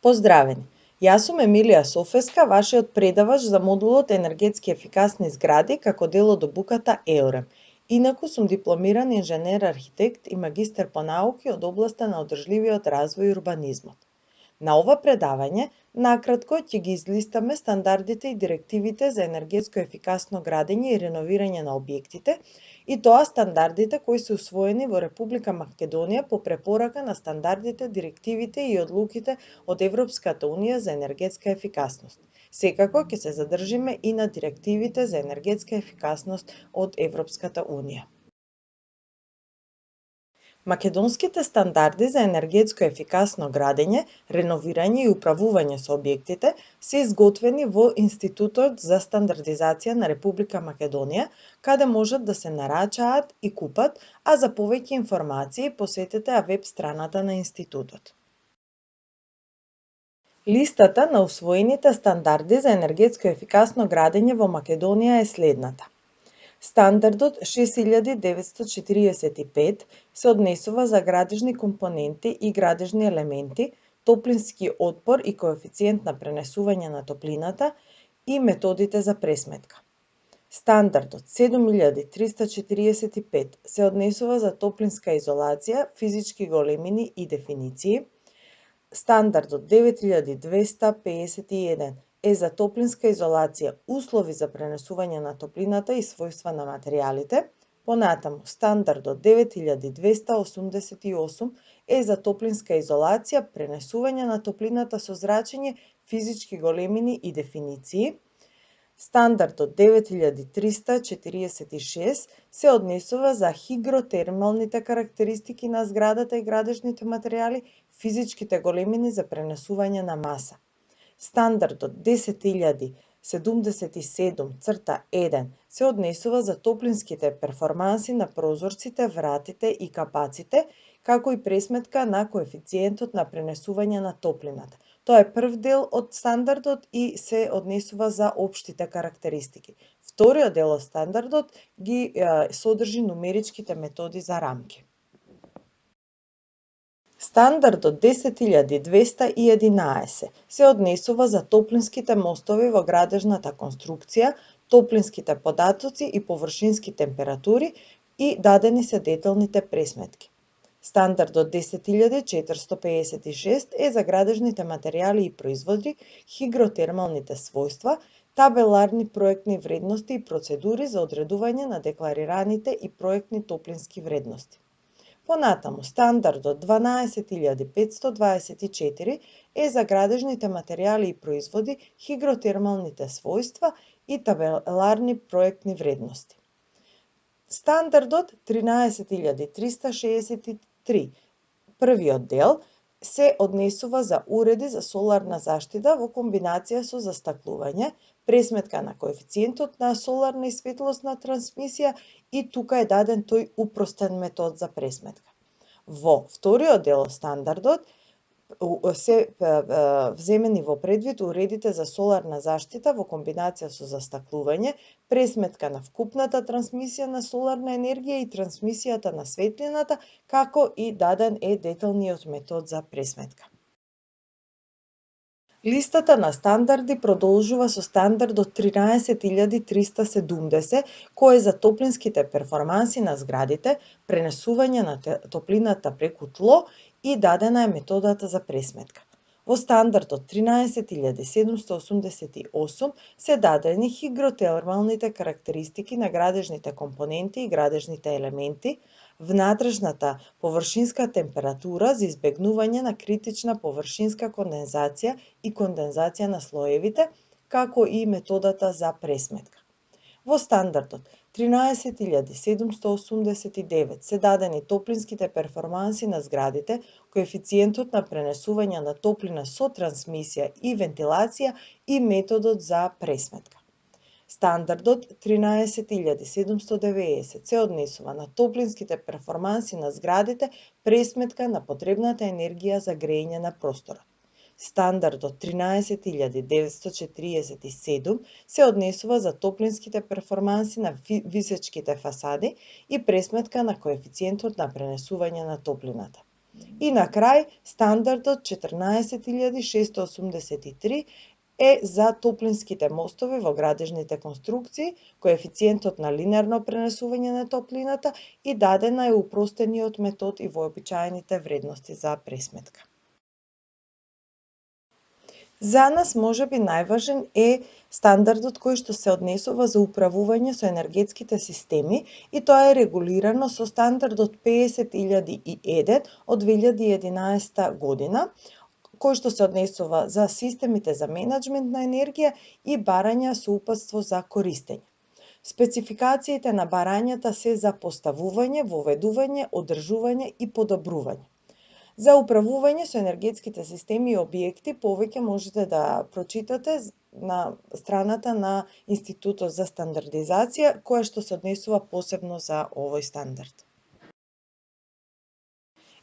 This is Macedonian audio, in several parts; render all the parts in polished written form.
Поздравени! Јас сум Емилија Софеска, вашиот предавач за модулот енергетски ефикасни згради како дел од обуката ЕОРЕМ. Инаку сум дипломиран инженер-архитект и магистер по науки од областа на одржливиот развој и урбанизмот. На ова предавање, накратко ќе ги излистаме стандардите и директивите за енергетско ефикасно градење и реновирање на објектите, и тоа стандардите кои се усвоени во Република Македонија по препорака на стандардите, директивите и одлуките од Европската Унија за енергетска ефикасност. Секако ќе се задржиме и на директивите за енергетска ефикасност од Европската Унија. Македонските стандарди за енергетско ефикасно градење, реновирање и управување со објектите се изготвени во Институтот за стандардизација на Република Македонија, каде можат да се нарачаат и купат, а за повеќе информации посетете веб страната на Институтот. Листата на усвоените стандарди за енергетско ефикасно градење во Македонија е следната. Стандардот 6945 се однесува за градежни компоненти и градежни елементи, топлински отпор и коефициент на пренесување на топлината и методите за пресметка. Стандардот 7345 се однесува за топлинска изолација, физички големини и дефиниции. Стандардот 9251 е за топлинска изолација, услови за пренесување на топлината и својства на материјалите. Понатаму, стандардот 9288 е за топлинска изолација, пренесување на топлината со зрачење, физички големини и дефиниции. Стандардот 9346 се однесува за хигротермалните карактеристики на зградата и градежните материјали, физичките големини за пренесување на маса. Стандардот 10077-1 се однесува за топлинските перформанси на прозорците, вратите и капаците, како и пресметка на коефициентот на пренесување на топлината. Тоа е прв дел од стандардот и се однесува за општите карактеристики. Вториот дел од стандардот ги содржи нумеричките методи за рамки. Стандардот 10211 се однесува за топлинските мостови во градежната конструкција, топлинските податоци и површински температури и дадени се деталните пресметки. Стандардот 10456 е за градежните материјали и производи, хигротермалните својства, табеларни проектни вредности и процедури за одредување на декларираните и проектни топлински вредности. Понатаму, стандардот 12524 е за градежните материјали и производи, хигротермалните својства и табеларни проектни вредности. Стандардот 13363, првиот дел, се однесува за уреди за соларна заштита во комбинација со застаклување, пресметка на коефициентот на соларна и светлосна трансмисија и тука е даден тој упростен метод за пресметка. Во вториот дел стандардот се вземени во предвид уредите за соларна заштита во комбинација со застаклување, пресметка на вкупната трансмисија на соларна енергија и трансмисијата на светлината, како и даден е деталниот метод за пресметка. Листата на стандарди продолжува со стандардот 13370, кој е за топлинските перформанси на зградите, пренесување на топлината преку тло и дадена е методата за пресметка. Во стандардот 13788 се дадени хигротермалните карактеристики на градежните компоненти и градежните елементи, внатрешната површинска температура за избегнување на критична површинска кондензација и кондензација на слоевите, како и методата за пресметка. Во стандардот 13789 се дадени топлинските перформанси на зградите, коефициентот на пренесување на топлина со трансмисија и вентилација и методот за пресметка. Стандардот 13790 се однесува на топлинските перформанси на зградите, пресметка на потребната енергија за грејење на просторот. Стандардот 13947 се однесува за топлинските перформанси на висечките фасади и пресметка на коефициентот на пренесување на топлината. И на крај, стандардот 14683 е за топлинските мостови во градежните конструкции, коефициентот на линеарно пренесување на топлината и дадена е упростениот метод и вообичаените вредности за пресметка. За нас можеби најважен е стандардот кој што се однесува за управување со енергетските системи и тоа е регулирано со стандардот 50001 од 2011 година, кој што се однесува за системите за менаџмент на енергија и барања со упатство за користење. Спецификациите на барањата се за поставување, воведување, одржување и подобрување. За управување со енергетските системи и објекти повеќе можете да прочитате на страната на Институтот за стандардизација, која што се однесува посебно за овој стандард.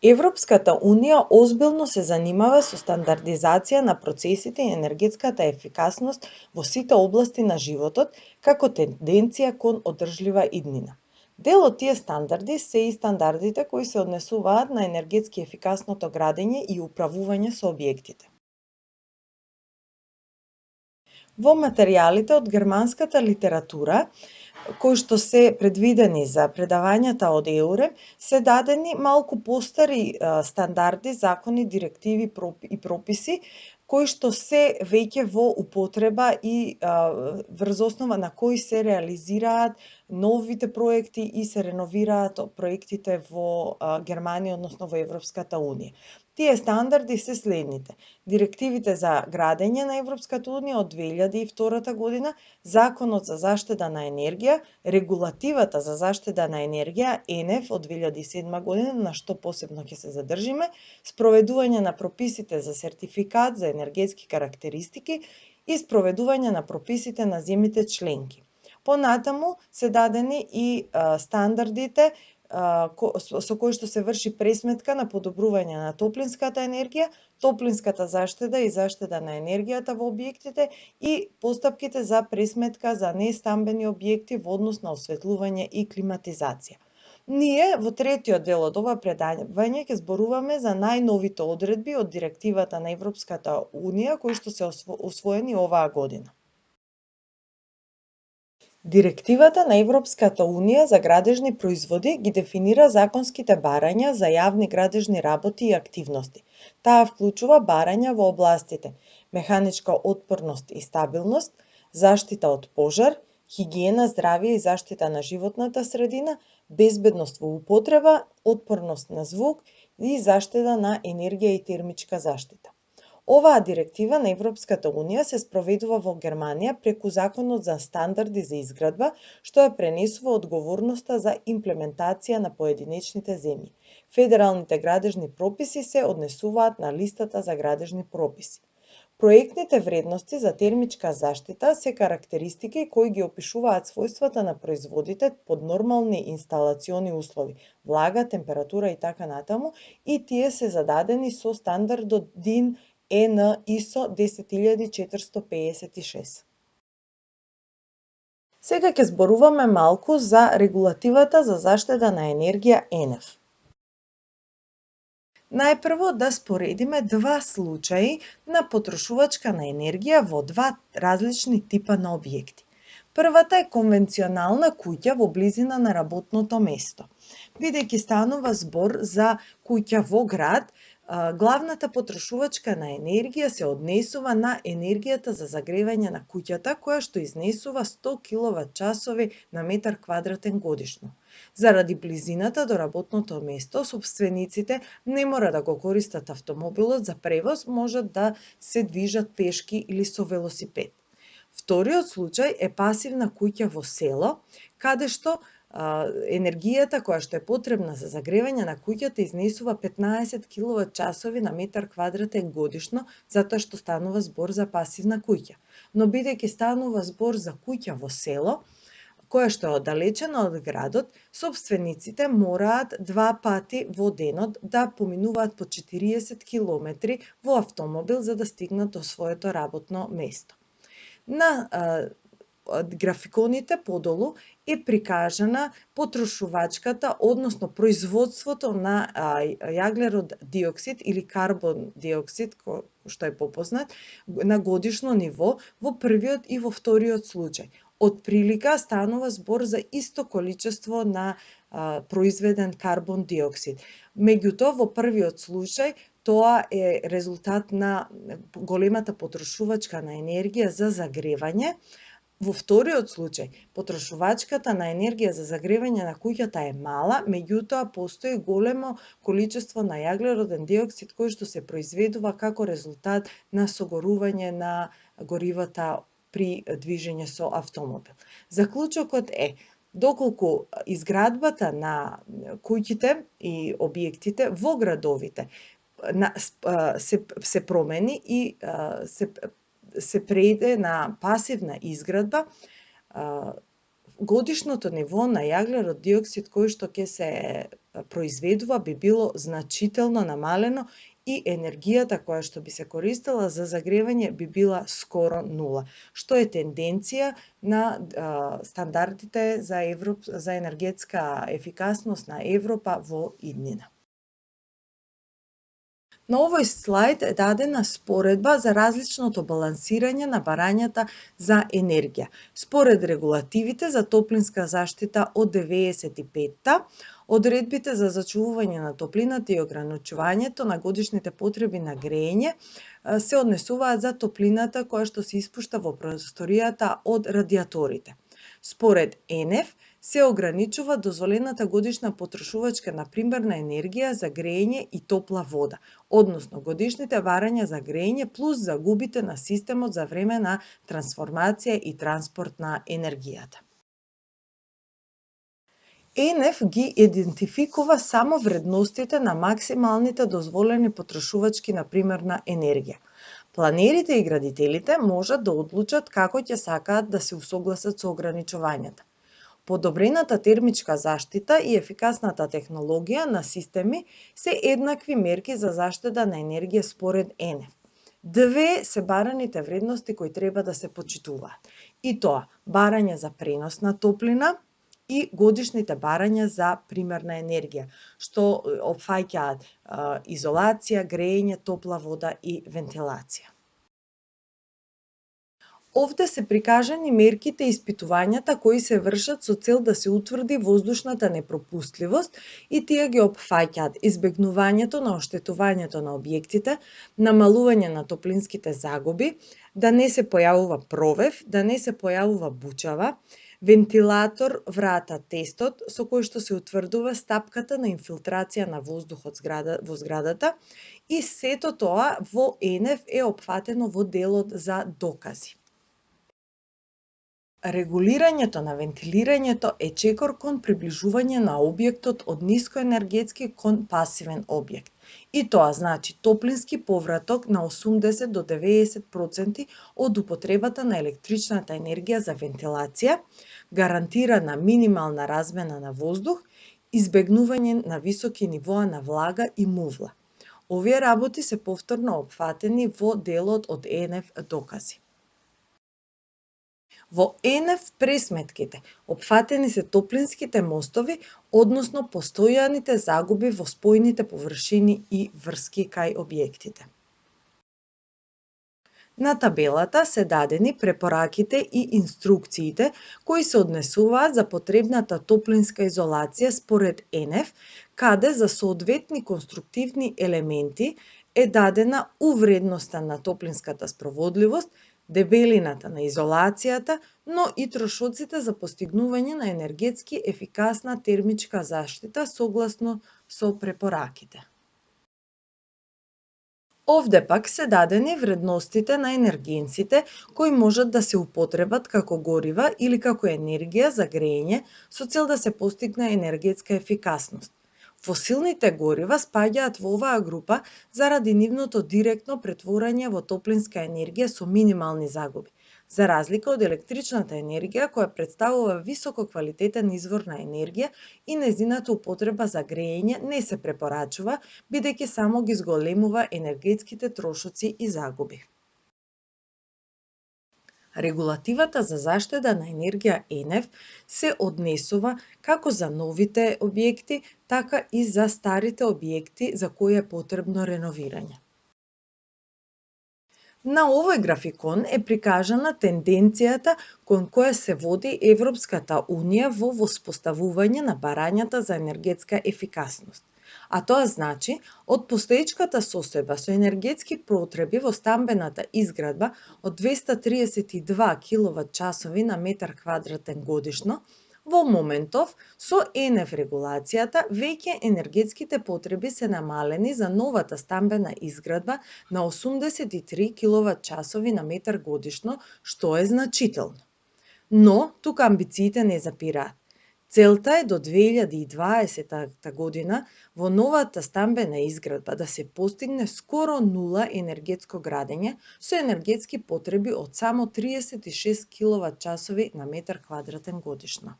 Европската Унија озбилно се занимава со стандардизација на процесите и енергетската ефикасност во сите области на животот, како тенденција кон одржлива иднина. Дел од тие стандарди се и стандардите кои се однесуваат на енергетски ефикасното градење и управување со објектите. Во материјалите од германската литература, кои што се предвидени за предавањата од ЕУРЕМ, се дадени малку постари стандарди, закони, директиви и прописи, кои што се веќе во употреба и врз основа на кои се реализираат новите проекти и се реновираат проектите во Германија, односно во Европската Унија. Тие стандарди се следните: директивите за градење на Европската Унија од 2002 година, Законот за заштита на енергија, регулативата за заштита на енергија ЕНЕФ од 2007 година, на што посебно ќе се задржиме, спроведување на прописите за сертификат за енергетски карактеристики и спроведување на прописите на земјите членки. Понатаму се дадени и стандардите со кои што се врши пресметка на подобрување на топлинската енергија, топлинската заштита и заштита на енергијата во објектите и постапките за пресметка за нестамбени објекти во однос на осветлување и климатизација. Ние во третиот дел од ова предавање ќе зборуваме за најновите одредби од директивата на Европската Унија кои што се усвоени оваа година. Директивата на Европската Унија за градежни производи ги дефинира законските барања за јавни градежни работи и активности. Таа вклучува барања во областите механичка отпорност и стабилност, заштита од пожар, хигиена, здравје и заштита на животната средина, безбедност во употреба, отпорност на звук и заштита на енергија и термичка заштита. Оваа директива на Европската Унија се спроведува во Германија преку Законот за стандарди за изградба, што ја пренесува одговорноста за имплементација на поединечните земји. Федералните градежни прописи се однесуваат на листата за градежни прописи. Проектните вредности за термичка заштита се карактеристики кои ги опишуваат својствата на производите под нормални инсталациони услови, влага, температура и така натаму, и тие се зададени со стандардот DIN EN ISO 10456. Сега ќе зборуваме малку за регулативата за заштита на енергија ЕНЕФ. Најпрво да споредиме два случаи на потрошувачка на енергија во два различни типа на објекти. Првата е конвенционална куќа во близина на работното место. Бидејќи станува збор за куќа во град, главната потрошувачка на енергија се однесува на енергијата за загревање на куќата, која што изнесува 100 киловат-часови на метар квадратен годишно. Заради близината до работното место, собствениците не мора да го користат автомобилот за превоз, можат да се движат пешки или со велосипед. Вториот случај е пасивна куќа во село, каде што енергијата која што е потребна за загревање на куќата изнесува 15 киловат-часови на метар квадратен годишно, затоа што станува збор за пасивна куќа. Но бидејќи станува збор за куќа во село, која што е оддалечена од градот, собствениците мораат два пати во денот да поминуваат по 40 километри во автомобил за да стигнат до своето работно место. На графиконите подолу е прикажана потрошувачката, односно производството на јаглерод диоксид или карбон диоксид, што е попознат, на годишно ниво во првиот и во вториот случај. Од прилика станува збор за исто количество на произведен карбон диоксид. Меѓутоа, во првиот случај, тоа е резултат на големата потрошувачка на енергија за загревање. Во вториот случај, потрошувачката на енергија за загревање на куќата е мала, меѓутоа постои големо количество на јаглероден диоксид кој што се произведува како резултат на согорување на горивата при движење со автомобил. Заклучокот е, доколку изградбата на куќите и објектите во градовите се промени и се преиде на пасивна изградба, годишното ниво на јаглерод диоксид кој што ќе се произведува би било значително намалено и енергијата која што би се користела за загревање би била скоро нула, што е тенденција на стандардите за енергетска ефикасност на Европа во иднина. На овој слајд е дадена споредба за различното балансирање на барањата за енергија. Според регулативите за топлинска заштита од 95-та, одредбите за зачувување на топлината и ограничувањето на годишните потреби на грејење се однесуваат за топлината која што се испушта во просторијата од радиаторите. Според ЕНЕФ се ограничува дозволената годишна потрошувачка на примерна енергија за грејење и топла вода, односно годишните барања за грејење плюс загубите на системот за време на трансформација и транспорт на енергијата. ЕНЕФ ги идентификува само вредностите на максималните дозволени потрошувачки на примерна енергија. Планерите и градителите можат да одлучат како ќе сакаат да се усогласат со ограничувањата. Подобрената термичка заштита и ефикасната технологија на системи се еднакви мерки за заштита на енергија според ЕНЕФ. Две се бараните вредности кои треба да се почитуваат. И тоа, барање за пренос на топлина и годишните барања за примерна енергија, што опфаќаат изолација, грејење, топла вода и вентилација. Овде се прикажани мерките и испитувањата кои се вршат со цел да се утврди воздушната непропустливост и тие ги опфаќаат избегнувањето на оштетувањето на објектите, намалување на топлинските загуби, да не се појавува провев, да не се појавува бучава, вентилатор врата тестот со кој што се утврдува стапката на инфилтрација на воздухот во зградата и сето тоа во ЕНЕФ е опфатено во делот за докази. Регулирањето на вентилирањето е чекор кон приближување на објектот од нискоенергетски кон пасивен објект. И тоа значи топлински повраток на 80 до 90% од употребата на електричната енергија за вентилација, гарантирана минимална размена на воздух, избегнување на високи нивоа на влага и мувла. Овие работи се повторно опфатени во делот од ЕНЕФ докази. Во ЕНЕФ пресметките опфатени се топлинските мостови, односно постојаните загуби во спојните површини и врски кај објектите. На табелата се дадени препораките и инструкциите кои се однесуваат за потребната топлинска изолација според ЕНЕФ, каде за соодветни конструктивни елементи е дадена увредноста на топлинската спроводливост, дебелината на изолацијата, но и трошоците за постигнување на енергетски ефикасна термичка заштита согласно со препораките. Овде пак се дадени вредностите на енергенците кои можат да се употребат како горива или како енергија за грејење со цел да се постигне енергетска ефикасност. Фосилните горива спаѓаат во оваа група заради нивното директно претворање во топлинска енергија со минимални загуби, за разлика од електричната енергија која представува високо квалитетен извор на енергија и нејзината употреба за грејење не се препорачува, бидејќи само ги зголемува енергетските трошоци и загуби. Регулативата за заштеда на енергија ЕНЕФ се однесува како за новите објекти, така и за старите објекти за кои е потребно реновирање. На овој графикон е прикажана тенденцијата кон која се води Европската Унија во воспоставување на барањата за енергетска ефикасност. А тоа значи, од постоечката состојба со енергетски потреби во стамбената изградба од 232 киловат-часови на метар квадратен годишно, во моментов, со ЕНЕФ регулацијата, веќе енергетските потреби се намалени за новата стамбена изградба на 83 киловат-часови на метар годишно, што е значително. Но, тука амбициите не запираат. Целта е до 2020 година во новата стамбена изградба да се постигне скоро нула енергетско градење со енергетски потреби од само 36 киловат-часови на метар квадратен годишно.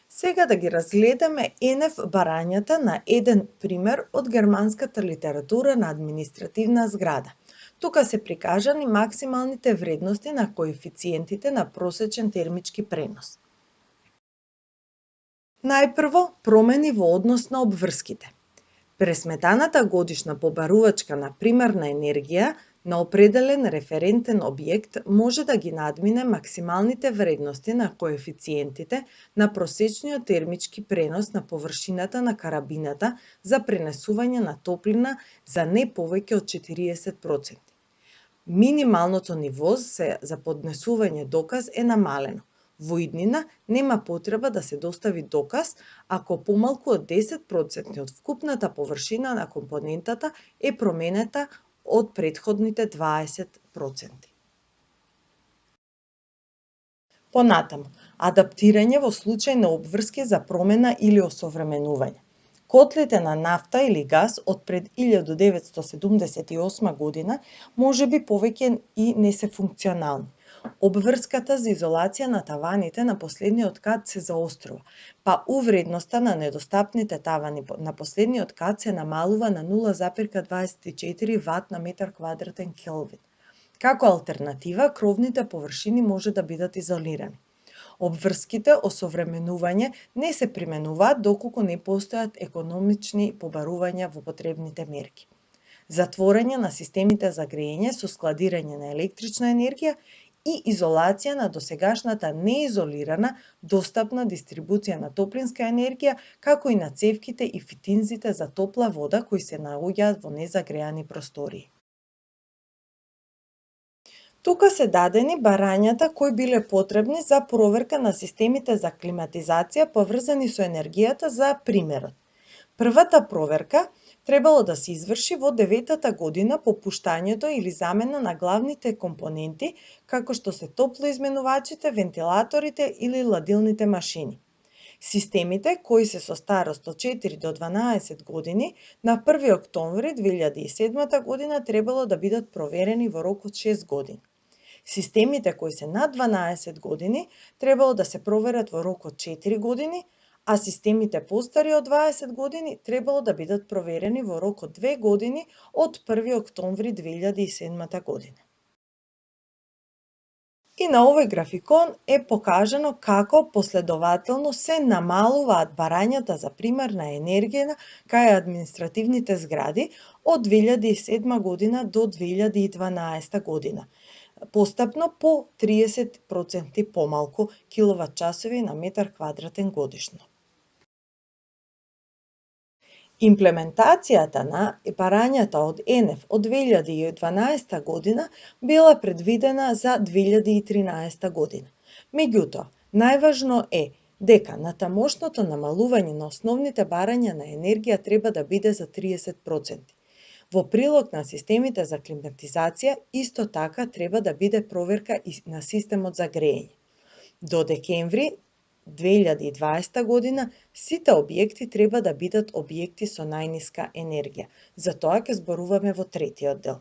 Сега да ги разгледаме ЕНЕФ барањата на еден пример од германската литература на административна зграда. Тука се прикажани максималните вредности на коефициентите на просечен термички пренос. Најпрво, промени во однос на обврските. Пресметаната годишна побарувачка на примерна енергија на определен референтен објект може да ги надмине максималните вредности на коефициентите на просечниот термички пренос на површината на карабината за пренесување на топлина за не повеќе од 40%. Минималното ниво за поднесување доказ е намалено. Во иднина нема потреба да се достави доказ ако помалку од 10% од вкупната површина на компонентата е променета од претходните 20%. Понатаму, адаптирање во случај на обврски за промена или осовременување. Котлите на нафта или газ од пред 1978 година можеби повеќе и не се функционални. Обврската за изолација на таваните на последниот кат се заострува, па увредноста на недостапните тавани на последниот кат се намалува на 0,24 ват на метар квадратен Келвин. Како алтернатива, кровните површини може да бидат изолирани. Обврските осовременување не се применуваат доколку не постојат економични побарувања во потребните мерки. Затворање на системите за грејење со складирање на електрична енергија и изолација на досегашната неизолирана, достапна дистрибуција на топлинска енергија, како и на цевките и фитинзите за топла вода кои се наоѓаат во незагреани простории. Тука се дадени барањата кои биле потребни за проверка на системите за климатизација поврзани со енергијата за примерот. Првата проверка требало да се изврши во 9-та година по пуштањето или замена на главните компоненти, како што се топлоизменувачите, вентилаторите или ладилните машини. Системите, кои се со старост од 4 до 12 години, на 1 октомври 2007 година требало да бидат проверени во рок од 6 години. Системите кои се над 12 години требало да се проверат во рок од 4 години, а системите постари од 20 години требало да бидат проверени во рок од 2 години од 1 октомври 2007 година. И на овој графикон е покажано како последователно се намалуваат барањата за примерна енергија кај административните згради од 2007 година до 2012 година, постапно по 30% помалку киловат-часови на метар квадратен годишно. Имплементацијата на барањата од ЕНЕФ од 2012 година била предвидена за 2013 година. Меѓутоа, најважно е дека натамошното намалување на основните барања на енергија треба да биде за 30%. Во прилог на системите за климатизација, исто така треба да биде проверка и на системот за грејење. До декември 2020 година сите објекти треба да бидат објекти со најниска енергија. За тоа ќе зборуваме во третиот дел.